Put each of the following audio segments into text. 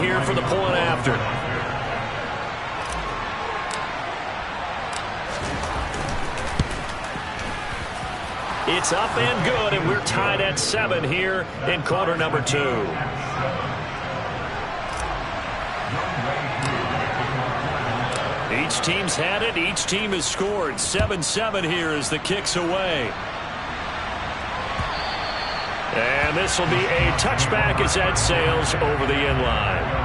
here for the point after. It's up and good, and we're tied at 7 here in quarter number 2. Each team's had it. Each team has scored. 7-7 here as the kick's away. And this will be a touchback as that sails over the inline.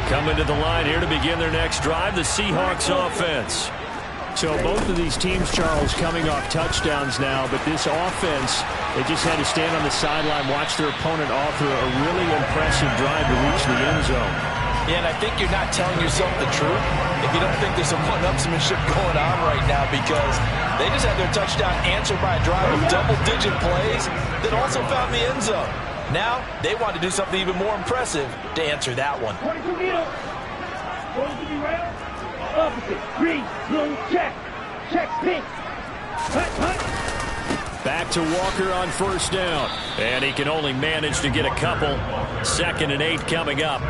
Coming to the line here to begin their next drive, the Seahawks offense. So both of these teams, Charles, coming off touchdowns now, but this offense, they just had to stand on the sideline, watch their opponent offer a really impressive drive to reach the end zone. Yeah, and I think you're not telling yourself the truth if you don't think there's some one-upsmanship going on right now, because they just had their touchdown answered by a drive of double-digit plays that also found the end zone. Now, they want to do something even more impressive to answer that one. Opposite, green, blue, check, pink. Back to Walker on first down. And he can only manage to get a couple. 2nd and 8 coming up.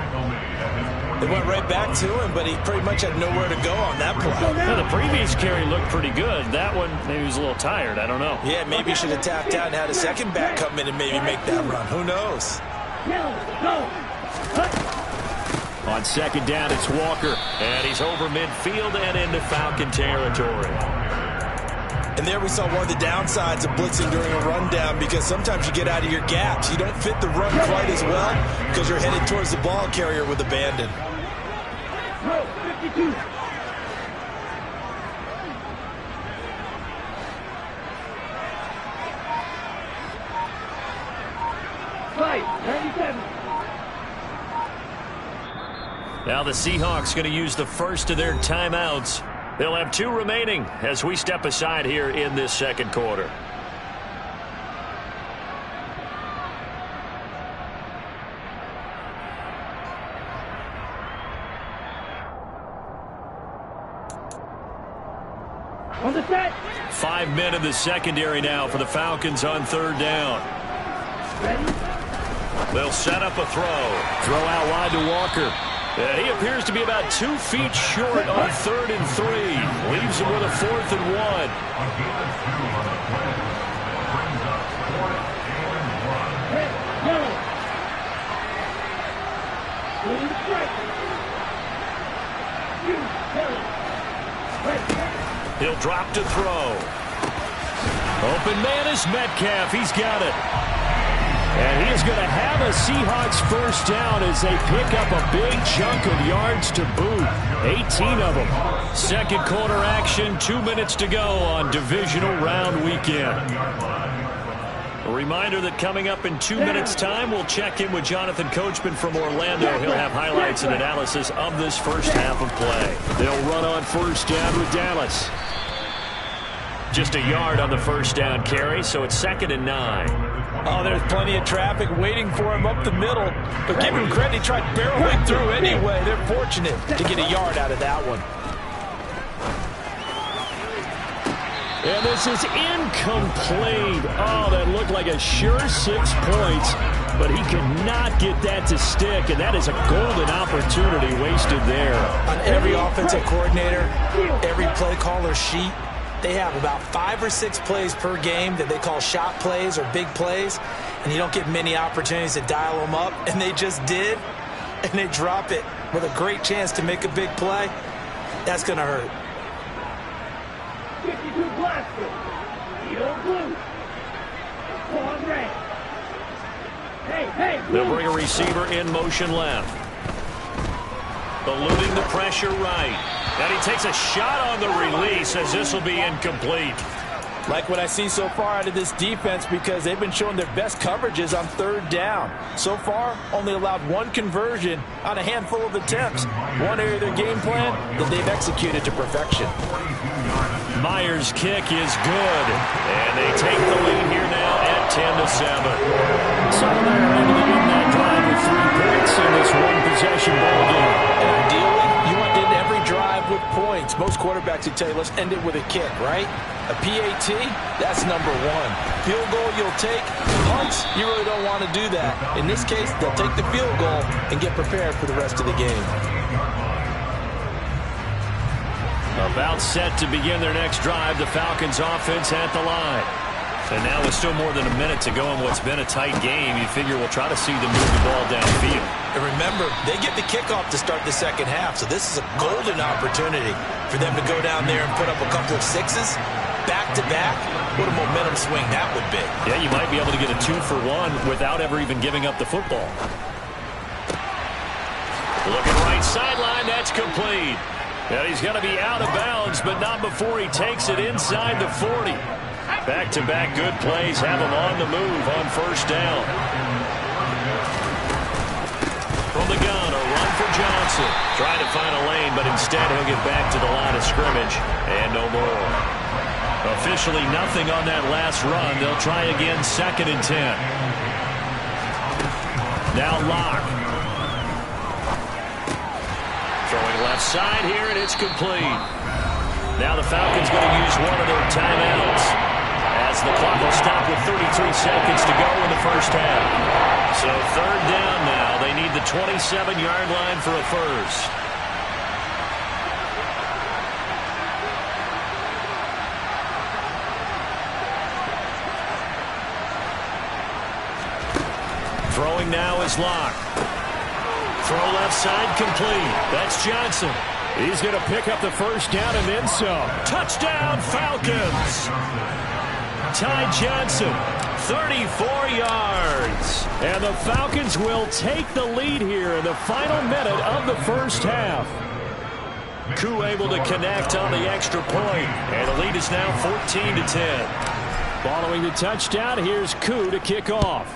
They went right back to him, but he pretty much had nowhere to go on that play. Well, the previous carry looked pretty good. That one, maybe he was a little tired. I don't know. Yeah, maybe he should have tapped out and had a second back come in and maybe make that run. Who knows? On 2nd down, it's Walker. And he's over midfield and into Falcon territory. And there we saw one of the downsides of blitzing during a rundown, because sometimes you get out of your gaps. You don't fit the run quite as well because you're headed towards the ball carrier with abandon. 52. Now the Seahawks going to use the first of their timeouts. They'll have 2 remaining as we step aside here in this second quarter. On the set. 5 men in the secondary now for the Falcons on 3rd down. Ready? They'll set up a throw. Throw out wide to Walker. And he appears to be about 2 feet short on 3rd and 3. Leaves him with a 4th and 1. He'll drop to throw. Open man is Metcalf. He's got it. And he is going to have a Seahawks first down as they pick up a big chunk of yards to boot. 18 of them. Second quarter action, 2 minutes to go on Divisional Round Weekend. A reminder that coming up in 2 minutes' time, we'll check in with Jonathan Coachman from Orlando. He'll have highlights and analysis of this first half of play. They'll run on first down with Dallas. Just a yard on the first down carry, so it's 2nd and 9. Oh, there's plenty of traffic waiting for him up the middle. But give him credit, he tried barreling through anyway. They're fortunate to get a yard out of that one. And this is incomplete. Oh, that looked like a sure 6 points. But he could not get that to stick, and that is a golden opportunity wasted there. On every offensive coordinator, every play caller sheet, they have about 5 or 6 plays per game that they call shot plays or big plays, and you don't get many opportunities to dial them up, and they just did, and they drop it with a great chance to make a big play. That's going to hurt. 52 blaster. Yellow blue. On red. Hey, they'll bring a receiver in motion left. Eluding the pressure right. And he takes a shot on the release as this will be incomplete. Like what I see so far out of this defense, because they've been showing their best coverages on 3rd down. So far, only allowed 1 conversion on a handful of attempts. One area of their game plan that they've executed to perfection. Myers' kick is good. And they take the lead here now at 10-7. So they're able to end that drive with 3 points in this one-possession ball game. And ideally, you want to end every drive with points, most quarterbacks would tell you, let's end it with a kick, right? A PAT, that's number one. Field goal you'll take. Punts, you really don't want to do that. In this case, they'll take the field goal and get prepared for the rest of the game. About set to begin their next drive, the Falcons offense at the line. And now with still more than a minute to go in what's been a tight game, you figure we'll try to see them move the ball downfield. And remember, they get the kickoff to start the second half, so this is a golden opportunity for them to go down there and put up a couple of sixes back-to-back. What a momentum swing that would be. Yeah, you might be able to get a 2-for-1 without ever even giving up the football. Looking right sideline, that's complete. And he's going to be out of bounds, but not before he takes it inside the 40. Back-to-back good plays have him on the move on first down. From the gun, a run for Johnson. Trying to find a lane, but instead he'll get back to the line of scrimmage. And no more. Officially nothing on that last run. They'll try again, 2nd and 10. Now Locke. Throwing left side here, and it's complete. Now the Falcons going to use one of their timeouts, as the clock will stop with 33 seconds to go in the first half. So 3rd down now. They need the 27-yard line for a first. Throwing now is Locke. Throw left side complete. That's Johnson. He's going to pick up the first down and then some. Touchdown, Falcons. Ty Johnson, 34 yards. And the Falcons will take the lead here in the final minute of the first half. Koo able to connect on the extra point. And the lead is now 14-10. Following the touchdown, here's Koo to kick off.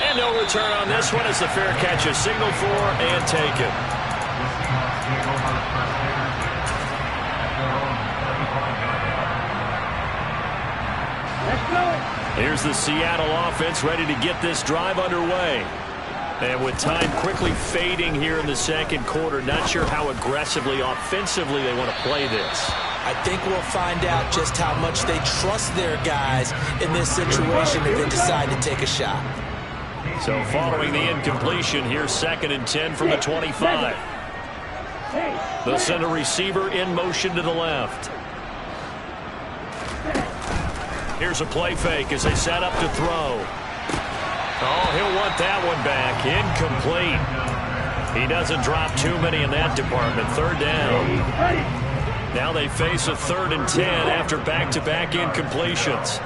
And no return on this one as the fair catch is signaled for and taken. Here's the Seattle offense ready to get this drive underway. And with time quickly fading here in the second quarter, not sure how aggressively, offensively they want to play this. I think we'll find out just how much they trust their guys in this situation if they decide to take a shot. So following the incompletion, here's 2nd and 10 from the 25. They'll send a receiver in motion to the left. Here's a play fake as they set up to throw. Oh, he'll want that one back. Incomplete. He doesn't drop too many in that department. 3rd down. Now they face a 3rd and 10 after back-to-back incompletions.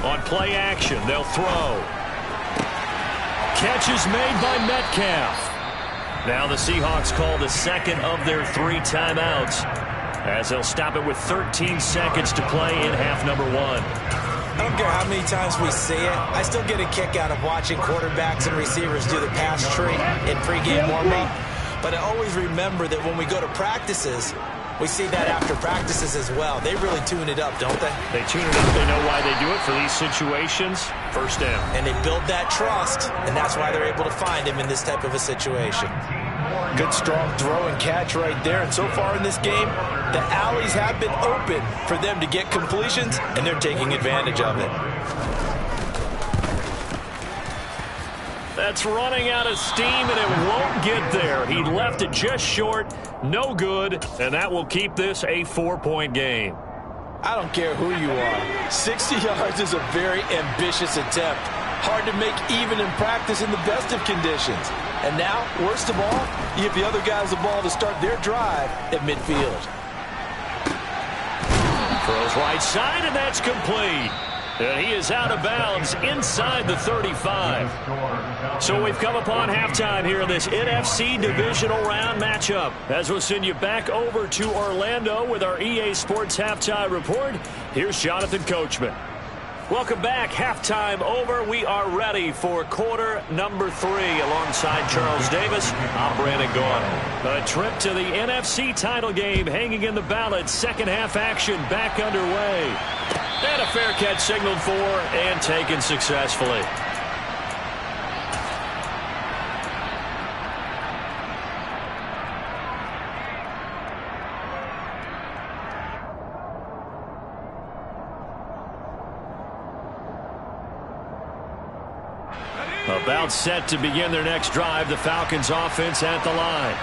On play action, they'll throw. Catch is made by Metcalf. Now the Seahawks call the 2nd of their 3 timeouts, as they'll stop it with 13 seconds to play in half number 1. I don't care how many times we see it. I still get a kick out of watching quarterbacks and receivers do the pass tree in pregame warm-up. But I always remember that when we go to practices, we see that after practices as well. They really tune it up, don't they? They tune it up. They know why they do it for these situations. First down. And they build that trust, and that's why they're able to find him in this type of a situation. Good, strong throw and catch right there. And so far in this game, the alleys have been open for them to get completions, and they're taking advantage of it. That's running out of steam, and it won't get there. He left it just short. No good, and that will keep this a 4-point game. I don't care who you are. 60 yards is a very ambitious attempt. Hard to make even in practice in the best of conditions. And now, worst of all, you give the other guys the ball to start their drive at midfield. Throws right side, and that's complete. And he is out of bounds inside the 35. So we've come upon halftime here in this NFC Divisional Round matchup. As we'll send you back over to Orlando with our EA Sports Halftime Report, here's Jonathan Coachman. Welcome back. Halftime over. We are ready for quarter number 3. Alongside Charles Davis, I'm Brandon Gaudin. A trip to the NFC title game hanging in the balance. Second half action back underway. And a fair catch signaled for and taken successfully. About set to begin their next drive. The Falcons offense at the line.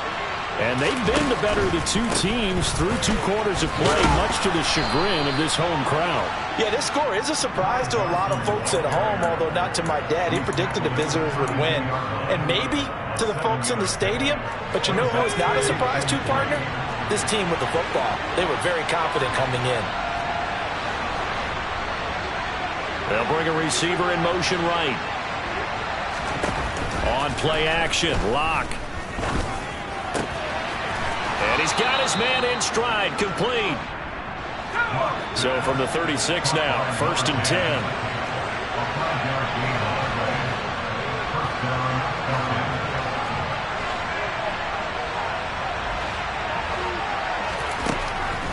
And they've been the better of the two teams through 2 quarters of play, much to the chagrin of this home crowd. Yeah, this score is a surprise to a lot of folks at home, although not to my dad. He predicted the visitors would win. And maybe to the folks in the stadium. But you know who is not a surprise to, partner? This team with the football. They were very confident coming in. They'll bring a receiver in motion right. On play action, Lock. And he's got his man in stride, complete. So from the 36 now, 1st and 10.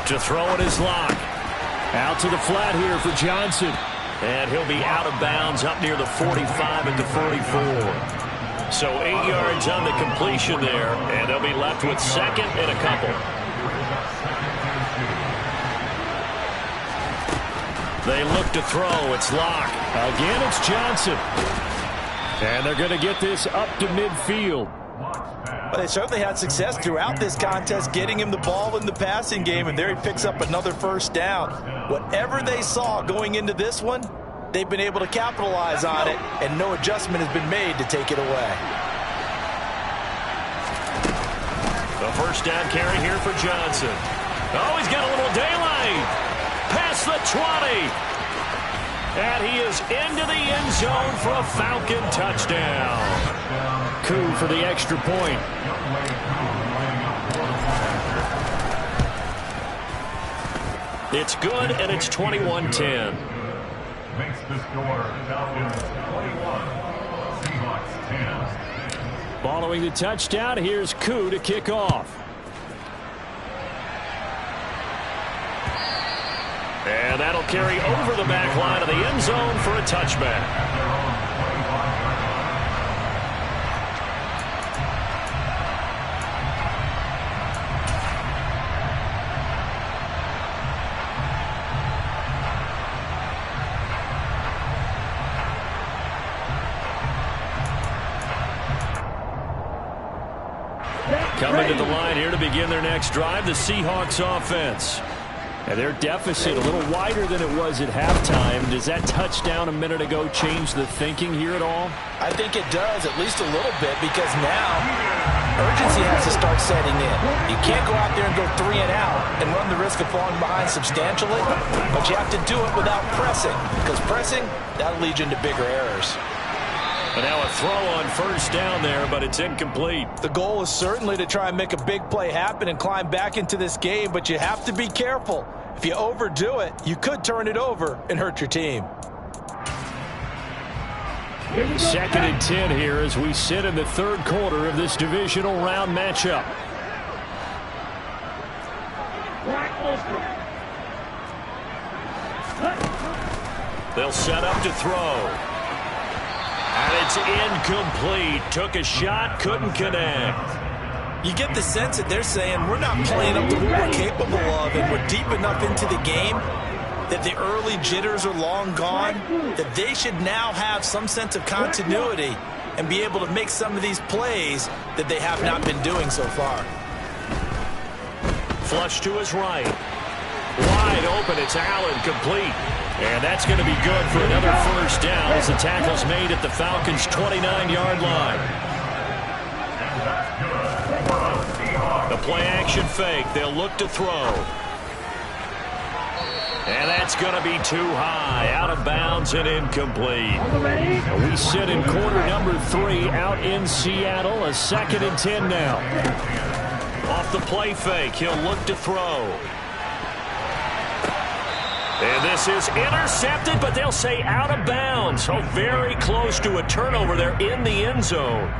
To throw it is Lock. Out to the flat here for Johnson. And he'll be out of bounds up near the 45 at the 44. So 8 yards on the completion there, and they'll be left with 2nd and a couple. They look to throw. It's Lock. Again, it's Johnson. And they're going to get this up to midfield. But they certainly had success throughout this contest getting him the ball in the passing game, and there he picks up another 1st down. Whatever they saw going into this one, they've been able to capitalize on it, and no adjustment has been made to take it away. The 1st down carry here for Johnson. Oh, he's got a little daylight. Past the 20. And he is into the end zone for a Falcon touchdown. Coup for the extra point. It's good, and it's 21-10. Makes the score Falcons 21, Seahawks 10. Following the touchdown, here's Koo to kick off. And that'll carry over the back line of the end zone for a touchback. Coming to the line here to begin their next drive, the Seahawks offense. And their deficit a little wider than it was at halftime. Does that touchdown a minute ago change the thinking here at all? I think it does, at least a little bit, because now urgency has to start setting in. You can't go out there and go 3 and out and run the risk of falling behind substantially, but you have to do it without pressing, because pressing, that'll lead you into bigger errors. And now a throw on 1st down there, but it's incomplete. The goal is certainly to try and make a big play happen and climb back into this game, but you have to be careful. If you overdo it, you could turn it over and hurt your team. 2nd and 10 here as we sit in the 3rd quarter of this divisional round matchup. They'll set up to throw. And it's incomplete. Took a shot, couldn't connect. You get the sense that they're saying we're not playing up to what we're capable of, and we're deep enough into the game that the early jitters are long gone, that they should now have some sense of continuity and be able to make some of these plays that they have not been doing so far. Flush to his right. Wide open, it's Allen, complete. And that's going to be good for another 1st down as the tackle's made at the Falcons' 29-yard line. The play-action fake. They'll look to throw. And that's going to be too high. Out of bounds and incomplete. We sit in quarter number 3 out in Seattle. A 2nd and 10 now. Off the play fake, he'll look to throw. And this is intercepted, but they'll say out of bounds. So very close to a turnover there in the end zone.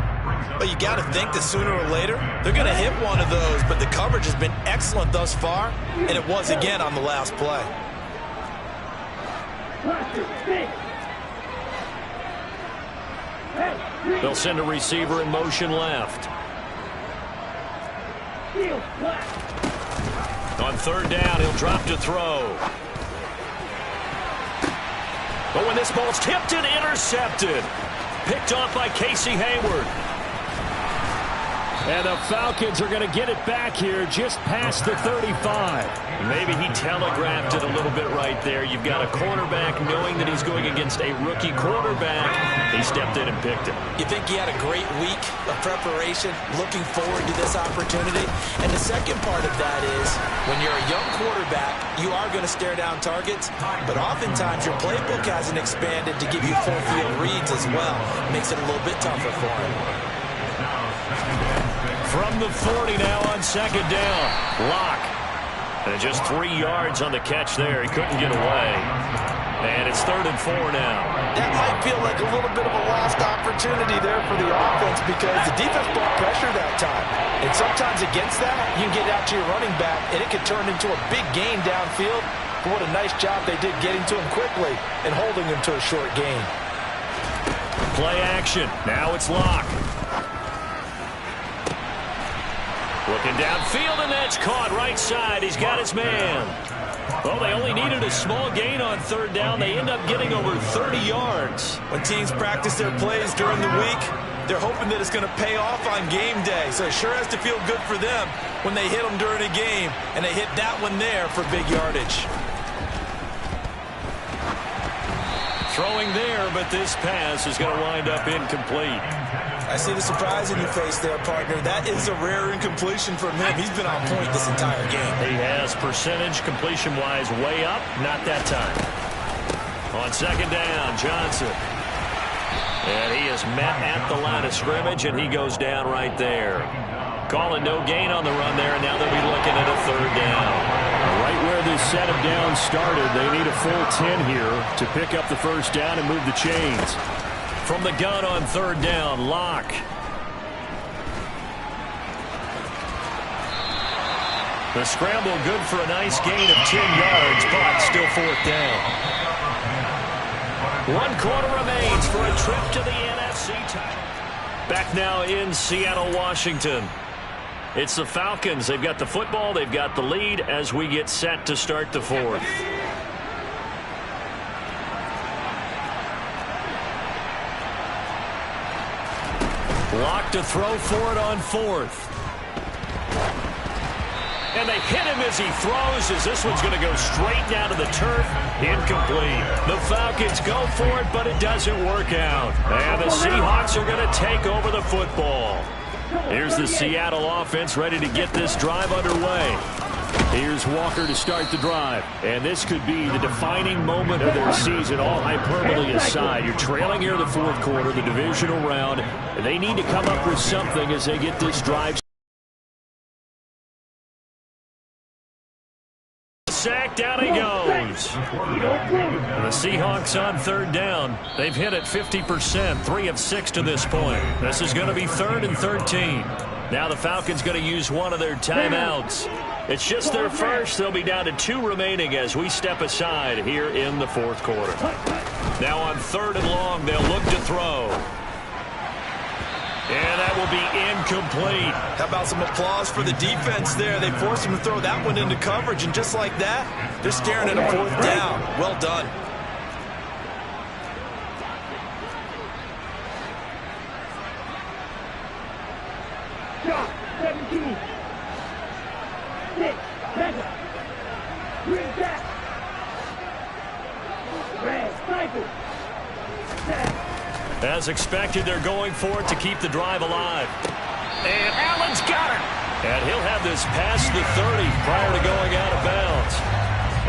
But you got to think that sooner or later, they're going to hit one of those. But the coverage has been excellent thus far, and it was again on the last play. They'll send a receiver in motion left. On third down, he'll drop to throw. But when this ball's tipped and intercepted, picked off by Casey Hayward. And the Falcons are going to get it back here just past the 35. Maybe he telegraphed it a little bit right there. You've got a cornerback knowing that he's going against a rookie quarterback. He stepped in and picked it. You think he had a great week of preparation, looking forward to this opportunity? And the second part of that is, when you're a young quarterback, you are going to stare down targets, but oftentimes your playbook hasn't expanded to give you full field reads as well. Makes it a little bit tougher for him. From the 40 now on second down. Lock. And just 3 yards on the catch there. He couldn't get away. And it's 3rd and 4 now. That might feel like a little bit of a lost opportunity there for the offense because the defense brought pressure that time. And sometimes against that, you can get out to your running back, and it could turn into a big gain downfield. But what a nice job they did getting to him quickly and holding him to a short gain. Play action. Now it's Lock. Looking downfield, and that's caught right side. He's got his man. Well, they only needed a small gain on third down. They end up getting over 30 yards. When teams practice their plays during the week, they're hoping that it's going to pay off on game day. So it sure has to feel good for them when they hit them during a game, and they hit that one there for big yardage. Throwing there, but this pass is going to wind up incomplete. I see the surprise in your face there, partner. That is a rare incompletion from him. He's been on point this entire game. He has percentage completion-wise way up. Not that time. On second down, Johnson. And he is met at the line of scrimmage, and he goes down right there. Calling no gain on the run there, and now they'll be looking at a third down. Right where this set of downs started, they need a full 10 here to pick up the first down and move the chains. From the gun on third down, Lock. The scramble good for a nice gain of 10 yards, but still 4th down. 1 quarter remains for a trip to the NFC title. Back now in Seattle, Washington. It's the Falcons. They've got the football. They've got the lead as we get set to start the 4th. Lock to throw for it on 4th. And they hit him as he throws, as this one's going to go straight down to the turf. Incomplete. The Falcons go for it, but it doesn't work out. And the Seahawks are going to take over the football. Here's the Seattle offense ready to get this drive underway. Here's Walker to start the drive. And this could be the defining moment of their season, all hyperbole aside. You're trailing here in the 4th quarter, the divisional round. And they need to come up with something as they get this drive. Sack, down he goes. The Seahawks on third down. They've hit it 50%, 3 of 6 to this point. This is going to be 3rd and 13. Now the Falcons going to use one of their timeouts. It's just their first. They'll be down to 2 remaining as we step aside here in the 4th quarter. Now on 3rd and long, they'll look to throw. And that will be incomplete. How about some applause for the defense there? They forced him to throw that one into coverage, and just like that, they're staring at a 4th down. Well done. Shot, 17. 6, 7. Bring back. Red, cycle. As expected, they're going for it to keep the drive alive. And Allen's got it. And he'll have this past the 30 prior to going out of bounds.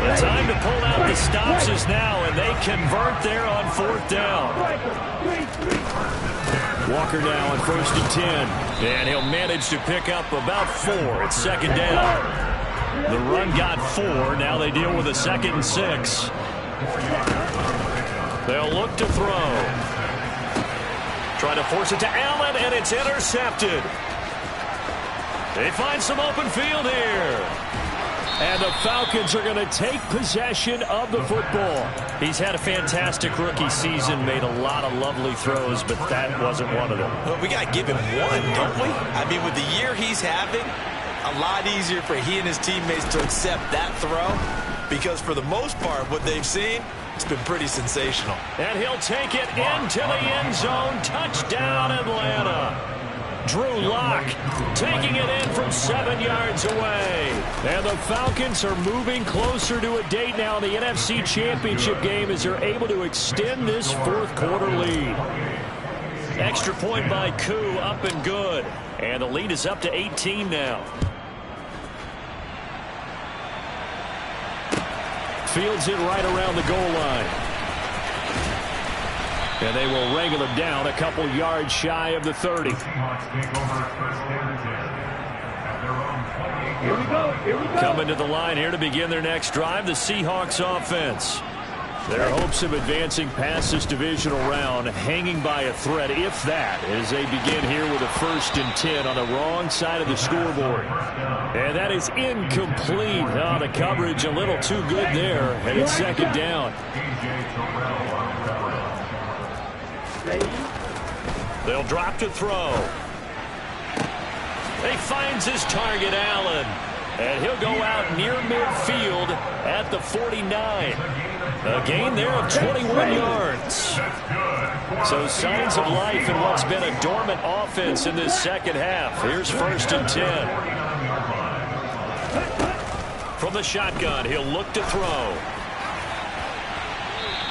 The time to pull out the stops is now, and they convert there on 4th down. Walker now on 1st and 10. And he'll manage to pick up about 4 at 2nd down. The run got 4. Now they deal with a 2nd and 6. They'll look to throw. Trying to force it to Allen, and it's intercepted. They find some open field here. And the Falcons are going to take possession of the football. He's had a fantastic rookie season, made a lot of lovely throws, but that wasn't one of them. Well, we got to give him one, don't we? I mean, with the year he's having, a lot easier for he and his teammates to accept that throw, because for the most part, what they've seen, it's been pretty sensational. And he'll take it into the end zone. Touchdown, Atlanta. Drew Lock taking it in from 7 yards away. And the Falcons are moving closer to a date now in the NFC Championship game as they're able to extend this 4th quarter lead. Extra point by Koo, up and good. And the lead is up to 18 now. Fields it right around the goal line. And they will wrangle him down a couple yards shy of the 30. Here we go. Coming to the line here to begin their next drive, the Seahawks offense. Their hopes of advancing past this divisional round hanging by a thread, if that, as they begin here with a 1st and 10 on the wrong side of the scoreboard. And that is incomplete. Oh, the coverage a little too good there, and it's 2nd down. They'll drop to throw. He finds his target, Allen. And he'll go out near midfield at the 49. A gain there of 21 yards. So signs of life in what's been a dormant offense in this 2nd half. Here's 1st and 10. From the shotgun, he'll look to throw.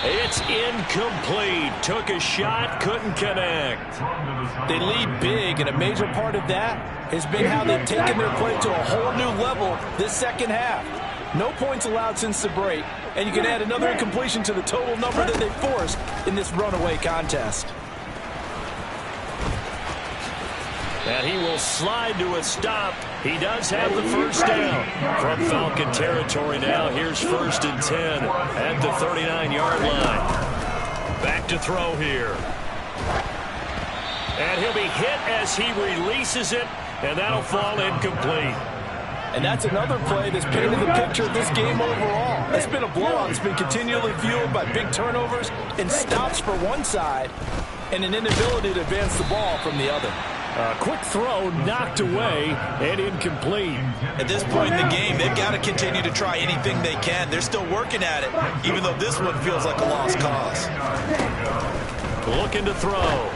It's incomplete. Took a shot, couldn't connect. They lead big, and a major part of that has been how they've taken their play to a whole new level this 2nd half. No points allowed since the break, and you can add another incompletion to the total number that they forced in this runaway contest. And he will slide to a stop. He does have the 1st down. From Falcon territory now, here's 1st and 10 at the 39-yard line. Back to throw here. And he'll be hit as he releases it, and that'll fall incomplete. And that's another play that's painted the picture of this game overall. It's been a blowout that's been continually fueled by big turnovers and stops for one side and an inability to advance the ball from the other. A quick throw knocked away and incomplete. At this point in the game, they've got to continue to try anything they can. They're still working at it, even though this one feels like a lost cause. Looking to throw.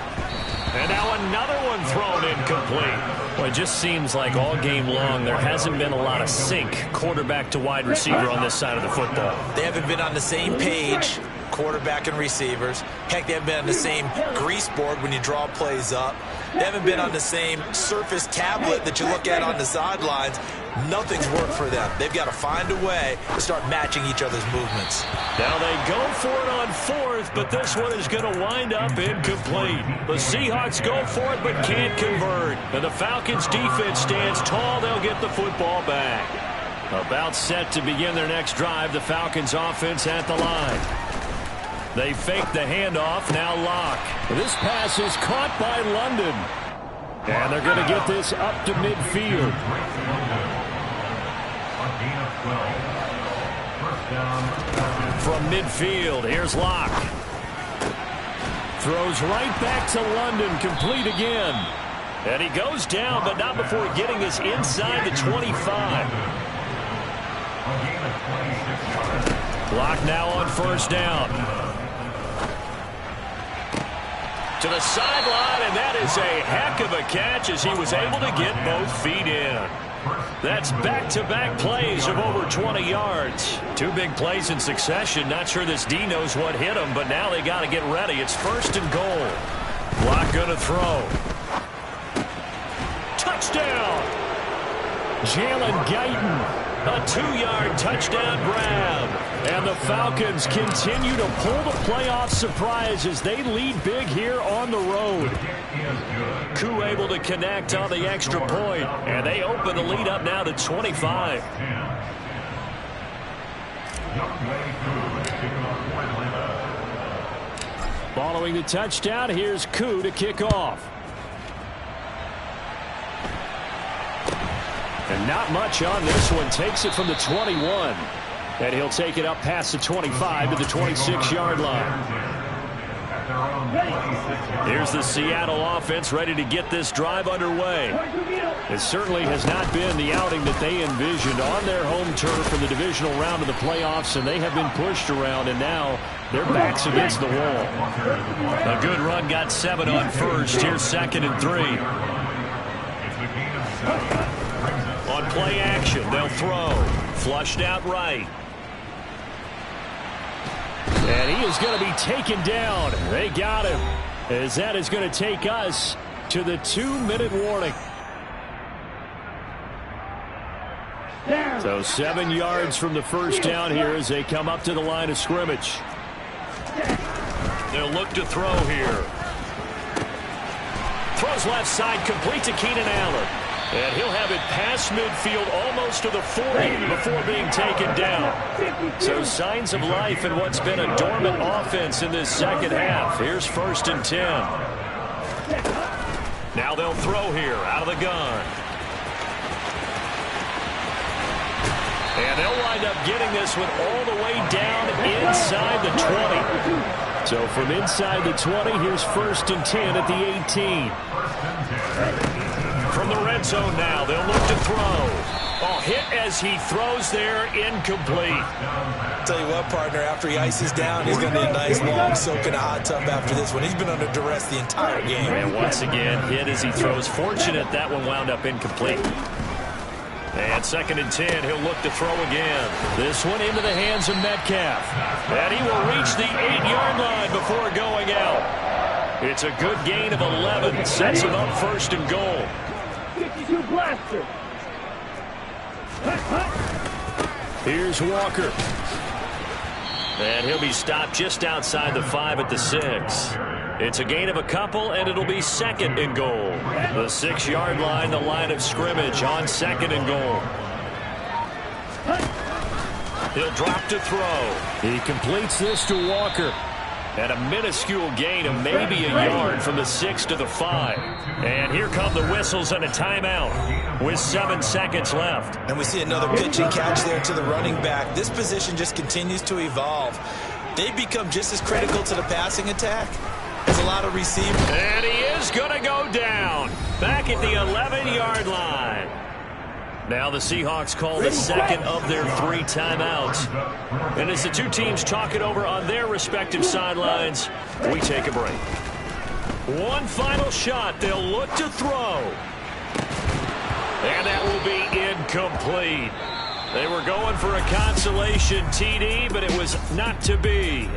And now another one thrown incomplete. Well, it just seems like all game long there hasn't been a lot of sync quarterback to wide receiver on this side of the football. They haven't been on the same page, quarterback and receivers. Heck, they haven't been on the same grease board when you draw plays up. They haven't been on the same surface tablet that you look at on the sidelines. Nothing's worked for them. They've got to find a way to start matching each other's movements. Now they go for it on 4th, but this one is going to wind up incomplete. The Seahawks go for it but can't convert. And the Falcons defense stands tall. They'll get the football back. About set to begin their next drive. The Falcons offense at the line. They fake the handoff. Now Lock. This pass is caught by London. And they're going to get this up to midfield. From midfield, here's Lock. Throws right back to London, complete again. And he goes down, but not before getting us inside the 25. Lock now on 1st down. To the sideline, and that is a heck of a catch as he was able to get both feet in. That's back-to-back plays of over 20 yards. 2 big plays in succession. Not sure this D knows what hit him, but now they got to get ready. It's 1st and goal. Lock going to throw. Touchdown! Jalen Guyton. A 2-yard touchdown grab. And the Falcons continue to pull the playoff surprise as they lead big here on the road. Koo able to connect on the extra point, and they open the lead up now to 25. Following the touchdown, here's Koo to kick off. And not much on this one. Takes it from the 21. And he'll take it up past the 25 to the 26-yard line. Here's the Seattle offense ready to get this drive underway. It certainly has not been the outing that they envisioned on their home turf for the divisional round of the playoffs, and they have been pushed around, and now their backs against the wall. A good run, got 7 on first. Here's 2nd and 3. On play action, they'll throw. Flushed out right. And he is going to be taken down. They got him, as that is going to take us to the 2-minute warning. So 7 yards from the first down here as they come up to the line of scrimmage. They'll look to throw here. Throws left side, complete to Keenan Allen. And he'll have it past midfield almost to the 40 before being taken down. So signs of life in what's been a dormant offense in this second half. Here's 1st and 10. Now they'll throw here out of the gun. And they'll wind up getting this one all the way down inside the 20. So from inside the 20, here's 1st and 10 at the 18. From the red zone now, they'll look to throw. Oh, hit as he throws there, incomplete. Tell you what, partner, after he ices down, he's going to need a nice long soak in a hot tub after this one. He's been under duress the entire game. And once again, hit as he throws. Fortunate that one wound up incomplete. And 2nd and 10, he'll look to throw again. This one into the hands of Metcalf. And he will reach the 8-yard line before going out. It's a good gain of 11. Sets him up 1st and goal. 52 blaster. Here's Walker. And he'll be stopped just outside the 5 at the 6. It's a gain of a couple, and it'll be 2nd and goal. The 6-yard line, the line of scrimmage on 2nd and goal. He'll drop to throw. He completes this to Walker. And a minuscule gain of maybe a yard from the 6 to the 5. And here come the whistles and a timeout with 7 seconds left. And we see another pitch and catch there to the running back. This position just continues to evolve. They become just as critical to the passing attack as a lot of receivers. And he is going to go down back at the 11-yard line. Now the Seahawks call the 2nd of their 3 timeouts. And as the two teams talk it over on their respective sidelines, we take a break. One final shot. They'll look to throw. And that will be incomplete. They were going for a consolation TD, but it was not to be.